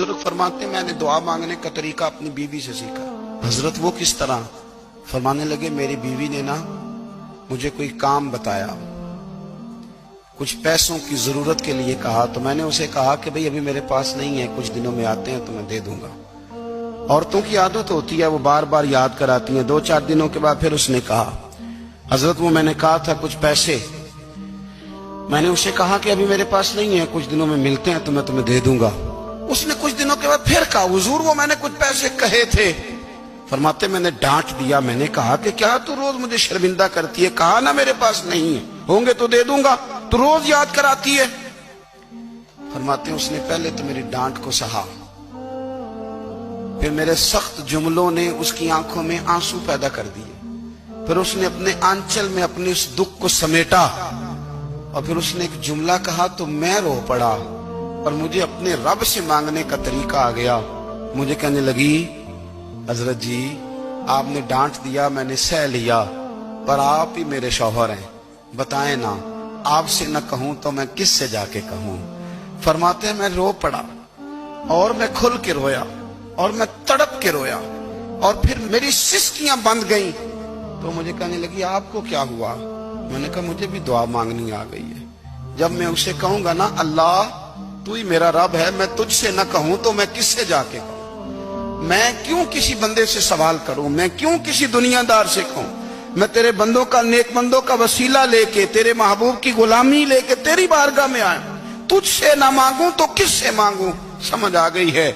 بزرگ فرماتے ہیں میں نے دعا مانگنے کا طریقہ اپنی بیوی سے سیکھا۔ حضرت وہ کس طرح؟ فرمانے لگے میری بیوی نے نا مجھے کوئی کام بتایا، کچھ پیسوں کی ضرورت کے لیے کہا، تو میں نے اسے کہا کہ بھئی ابھی میرے پاس نہیں ہے، کچھ دنوں میں آتے ہیں تو میں دے دوں گا۔ عورتوں کی عادت ہوتی ہے وہ بار بار یاد کراتی ہیں۔ 2-4 دنوں کے بعد پھر اس نے کہا حضرت وہ میں نے کہا تھا کچھ پیسے، میں نے اسے کہا کہ ابھی میرے پاس نہیں ہے، کچھ دنوں میں ملتے ہیں تو میں تمہیں دے دوں گا۔ اس نے کچھ دنوں کے بعد پھر کہا حضور وہ میں نے کچھ پیسے کہے تھے۔ فرماتے میں نے ڈانٹ دیا، میں نے کہا کہ کیا تو روز مجھے شرمندہ کرتی ہے، کہا نا میرے پاس نہیں ہے، ہوں گے تو دے دوں گا، تو روز یاد کراتی ہے۔ فرماتے اس نے پہلے تو میری ڈانٹ کو سہا، پھر میرے سخت جملوں نے اس کی آنکھوں میں آنسو پیدا کر دیے، پھر اس نے اپنے آنچل میں اپنے اس دکھ کو سمیٹا، اور پھر اس نے ایک جملہ کہا تو میں رو پڑا، اور مجھے اپنے رب سے مانگنے کا طریقہ آ گیا۔ مجھے کہنے لگی حضرت جی آپ نے ڈانٹ دیا، میں نے سہ لیا، پر آپ ہی میرے شوہر ہیں، بتائیں نا آپ سے نہ کہوں تو میں کس سے جا کے کہوں۔ فرماتے ہیں میں رو پڑا، اور میں کھل کے رویا، اور میں تڑپ کے رویا، اور پھر میری سسکیاں بند گئیں۔ تو مجھے کہنے لگی آپ کو کیا ہوا؟ میں نے کہا مجھے بھی دعا مانگنی آ گئی ہے، جب میں اسے کہوں گا نا اللہ تو ہی میرا رب ہے، میں تجھ سے نہ کہوں تو میں کس سے جا کے کہوں؟ میں کیوں کسی بندے سے سوال کروں؟ میں کیوں کسی دنیا دار سے کہوں؟ میں تیرے بندوں کا، نیک بندوں کا وسیلہ لے کے، تیرے محبوب کی غلامی لے کے تیری بارگاہ میں آیا، تجھ سے نہ مانگوں تو کس سے مانگوں؟ سمجھ آ گئی ہے،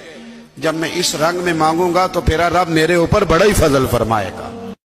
جب میں اس رنگ میں مانگوں گا تو پھر رب میرے اوپر بڑا ہی فضل فرمائے گا۔